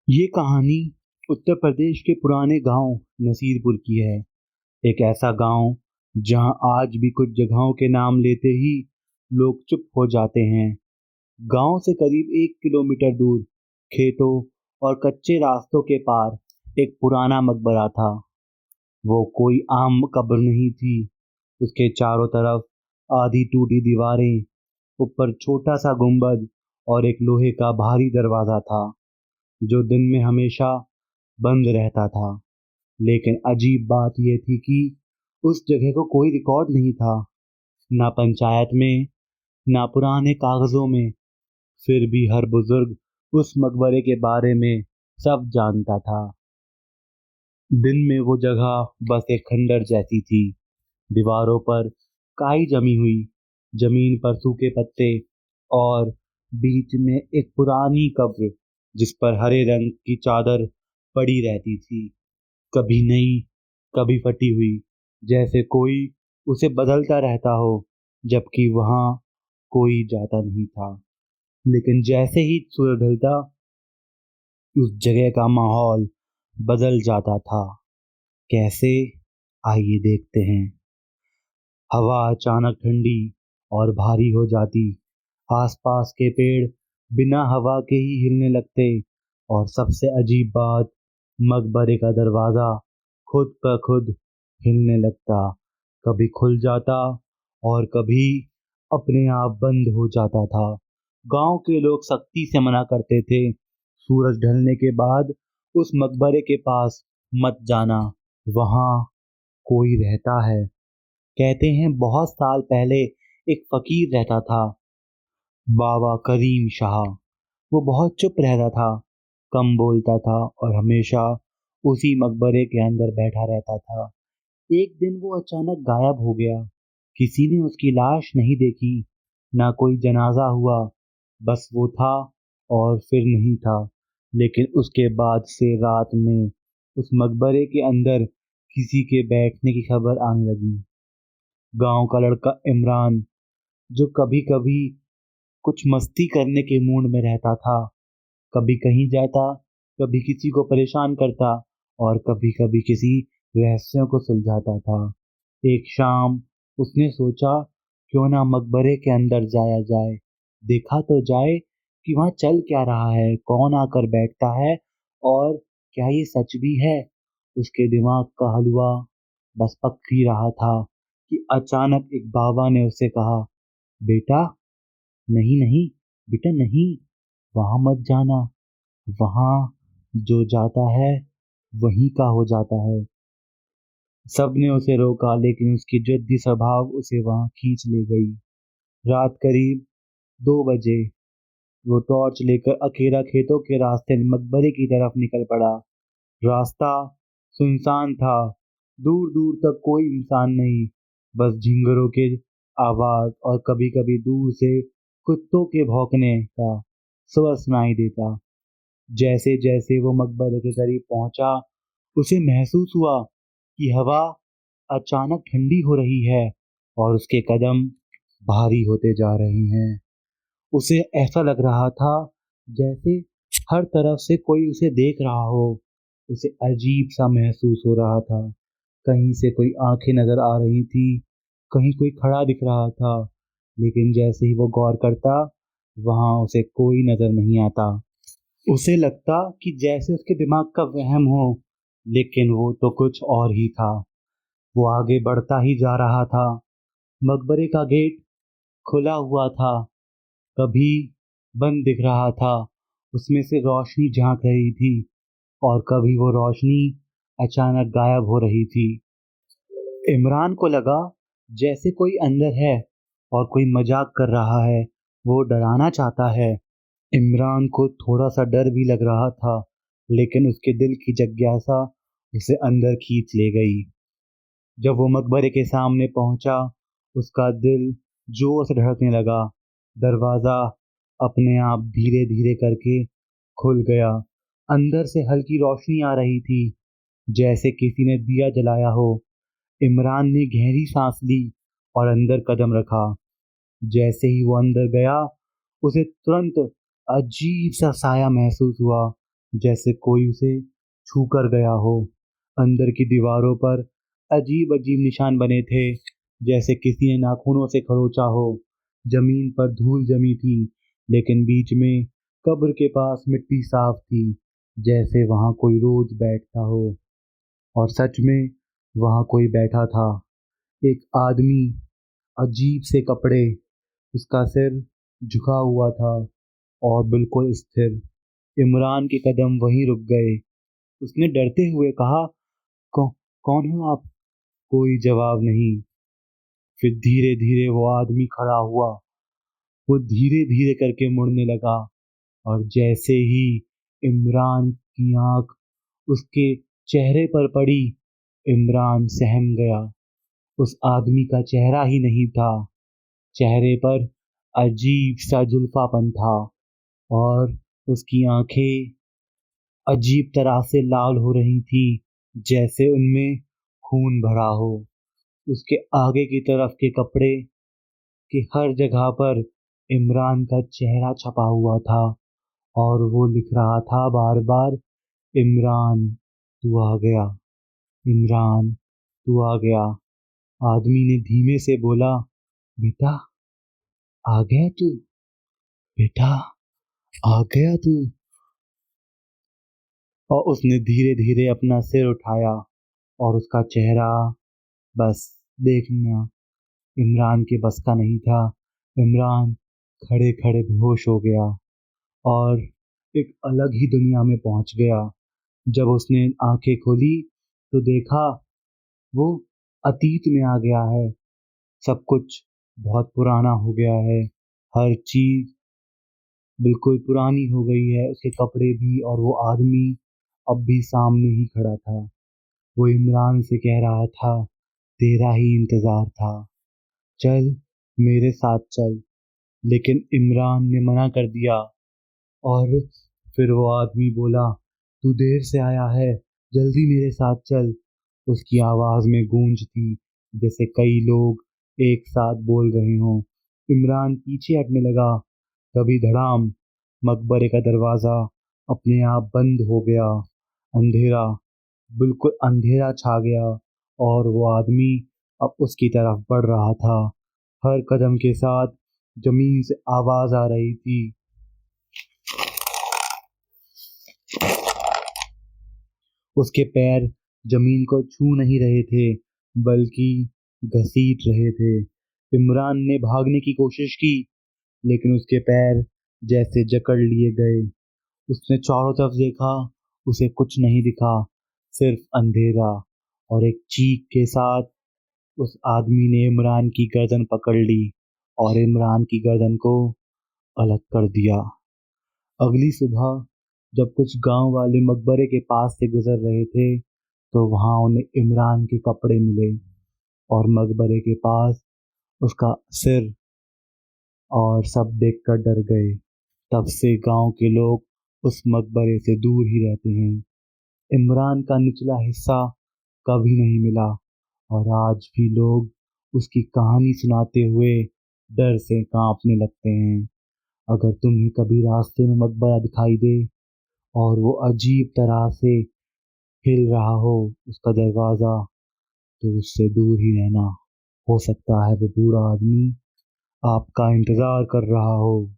ये कहानी उत्तर प्रदेश के पुराने गांव नसीरपुर की है। एक ऐसा गांव जहां आज भी कुछ जगहों के नाम लेते ही लोग चुप हो जाते हैं। गांव से करीब 1 किलोमीटर दूर खेतों और कच्चे रास्तों के पार एक पुराना मकबरा था। वो कोई आम कब्र नहीं थी। उसके चारों तरफ आधी टूटी दीवारें, ऊपर छोटा सा गुंबद और एक लोहे का भारी दरवाजा था जो दिन में हमेशा बंद रहता था। लेकिन अजीब बात यह थी कि उस जगह को कोई रिकॉर्ड नहीं था, ना पंचायत में, ना पुराने कागजों में। फिर भी हर बुजुर्ग उस मकबरे के बारे में सब जानता था। दिन में वो जगह बस एक खंडर जैसी थी। दीवारों पर काई जमी हुई, जमीन पर सूखे पत्ते और बीच में एक पुरानी कब्र जिस पर हरे रंग की चादर पड़ी रहती थी, कभी नई, कभी फटी हुई, जैसे कोई उसे बदलता रहता हो, जबकि वहां कोई जाता नहीं था। लेकिन जैसे ही सूरज ढलता, उस जगह का माहौल बदल जाता था। कैसे? आइए देखते हैं। हवा अचानक ठंडी और भारी हो जाती। आसपास के पेड़ बिना हवा के ही हिलने लगते। और सबसे अजीब बात, मकबरे का दरवाजा खुद ब खुद हिलने लगता। कभी खुल जाता और कभी अपने आप बंद हो जाता था। गांव के लोग सख्ती से मना करते थे, सूरज ढलने के बाद उस मकबरे के पास मत जाना, वहां कोई रहता है। कहते हैं बहुत साल पहले एक फकीर रहता था, बाबा करीम शाह। वो बहुत चुप रहता था, कम बोलता था और हमेशा उसी मकबरे के अंदर बैठा रहता था। एक दिन वो अचानक गायब हो गया। किसी ने उसकी लाश नहीं देखी, ना कोई जनाजा हुआ। बस वो था और फिर नहीं था। लेकिन उसके बाद से रात में उस मकबरे के अंदर किसी के बैठने की खबर आने लगी। गांव का लड़का इमरान, जो कभी कभी कुछ मस्ती करने के मूड में रहता था, कभी कहीं जाता, कभी किसी को परेशान करता और कभी कभी किसी रहस्यों को सुलझाता था। एक शाम उसने सोचा, क्यों ना मकबरे के अंदर जाया जाए, देखा तो जाए कि वहां चल क्या रहा है, कौन आकर बैठता है और क्या ये सच भी है। उसके दिमाग का हलवा बस पक ही रहा था कि अचानक एक बाबा ने उससे कहा, बेटा, नहीं नहीं, बेटा नहीं, वहां मत जाना। वहां जो जाता है वहीं का हो जाता है। सबने उसे रोका, लेकिन उसकी जिद्दी स्वभाव उसे वहां खींच ले गई। रात करीब 2 बजे वो टॉर्च लेकर अकेला खेतों के रास्ते मकबरे की तरफ निकल पड़ा। रास्ता सुनसान था, दूर दूर तक कोई इंसान नहीं, बस झिंगुरों के आवाज और कभी कभी दूर से कुत्तों के भौंकने का स्वर सुनाई देता। जैसे जैसे वो मकबरे के करीब पहुंचा, उसे महसूस हुआ कि हवा अचानक ठंडी हो रही है और उसके कदम भारी होते जा रहे हैं। उसे ऐसा लग रहा था जैसे हर तरफ से कोई उसे देख रहा हो। उसे अजीब सा महसूस हो रहा था। कहीं से कोई आंखें नजर आ रही थी, कहीं कोई खड़ा दिख रहा था। लेकिन जैसे ही वो गौर करता, वहां उसे कोई नजर नहीं आता। उसे लगता कि जैसे उसके दिमाग का वहम हो, लेकिन वो तो कुछ और ही था। वो आगे बढ़ता ही जा रहा था। मकबरे का गेट खुला हुआ था, कभी बंद दिख रहा था। उसमें से रोशनी झांक रही थी और कभी वो रोशनी अचानक गायब हो रही थी। इमरान को लगा जैसे कोई अंदर है और कोई मजाक कर रहा है, वो डराना चाहता है। इमरान को थोड़ा सा डर भी लग रहा था, लेकिन उसके दिल की जिज्ञासा उसे अंदर खींच ले गई। जब वो मकबरे के सामने पहुंचा, उसका दिल जोर से धड़कने लगा। दरवाजा अपने आप धीरे धीरे करके खुल गया। अंदर से हल्की रोशनी आ रही थी, जैसे किसी ने दिया जलाया हो। इमरान ने गहरी सांस ली और अंदर कदम रखा। जैसे ही वो अंदर गया, उसे तुरंत अजीब सा साया महसूस हुआ। जैसे कोई उसे छू कर गया हो। अंदर की दीवारों पर अजीब अजीब निशान बने थे, जैसे किसी ने नाखूनों से खरोंचा हो। जमीन पर धूल जमी थी, लेकिन बीच में कब्र के पास मिट्टी साफ थी, जैसे वहां कोई रोज बैठता हो। और सच में वहां कोई बैठा था, एक आदमी, अजीब से कपड़े, उसका सिर झुका हुआ था और बिल्कुल स्थिर। इमरान के कदम वहीं रुक गए। उसने डरते हुए कहा, कौ, कौन हो आप? कोई जवाब नहीं। फिर धीरे धीरे वो आदमी खड़ा हुआ। वो धीरे धीरे करके मुड़ने लगा, और जैसे ही इमरान की आंख उसके चेहरे पर पड़ी, इमरान सहम गया। उस आदमी का चेहरा ही नहीं था, चेहरे पर अजीब सा जुल्फापन था, और उसकी आंखें अजीब तरह से लाल हो रही थी, जैसे उनमें खून भरा हो। उसके आगे की तरफ के कपड़े के हर जगह पर इमरान का चेहरा छपा हुआ था, और वो लिख रहा था बार बार, इमरान तू आ गया, इमरान तू आ गया। आदमी ने धीमे से बोला, बेटा आ गया तू, बेटा आ गया तू। और उसने धीरे धीरे अपना सिर उठाया, और उसका चेहरा बस देखना इमरान के बस का नहीं था। इमरान खड़े खड़े बेहोश हो गया और एक अलग ही दुनिया में पहुंच गया। जब उसने आंखें खोली तो देखा वो अतीत में आ गया है। सब कुछ बहुत पुराना हो गया है, हर चीज बिल्कुल पुरानी हो गई है, उसके कपड़े भी, और वो आदमी अब भी सामने ही खड़ा था। वो इमरान से कह रहा था, तेरा ही इंतजार था, चल मेरे साथ चल। लेकिन इमरान ने मना कर दिया। और फिर वो आदमी बोला, तू देर से आया है, जल्दी मेरे साथ चल। उसकी आवाज में गूंज थी, जैसे कई लोग एक साथ बोल रहे हों। इमरान पीछे हटने लगा। तभी धड़ाम, मकबरे का दरवाजा अपने आप बंद हो गया। अंधेरा, बिल्कुल अंधेरा छा गया, और वो आदमी अब उसकी तरफ बढ़ रहा था। हर कदम के साथ जमीन से आवाज आ रही थी। उसके पैर जमीन को छू नहीं रहे थे, बल्कि घसीट रहे थे। इमरान ने भागने की कोशिश की, लेकिन उसके पैर जैसे जकड़ लिए गए। उसने चारों तरफ देखा, उसे कुछ नहीं दिखा, सिर्फ अंधेरा। और एक चीख के साथ उस आदमी ने इमरान की गर्दन पकड़ ली और इमरान की गर्दन को अलग कर दिया। अगली सुबह जब कुछ गांव वाले मकबरे के पास से गुजर रहे थे, तो वहां उन्हें इमरान के कपड़े मिले, और मकबरे के पास उसका सिर, और सब देखकर डर गए। तब से गांव के लोग उस मकबरे से दूर ही रहते हैं। इमरान का निचला हिस्सा कभी नहीं मिला, और आज भी लोग उसकी कहानी सुनाते हुए डर से कांपने लगते हैं। अगर तुम्हें कभी रास्ते में मकबरा दिखाई दे और वो अजीब तरह से हिल रहा हो, उसका दरवाजा, तो उससे दूर ही रहना। हो सकता है वो बूढ़ा आदमी आपका इंतजार कर रहा हो।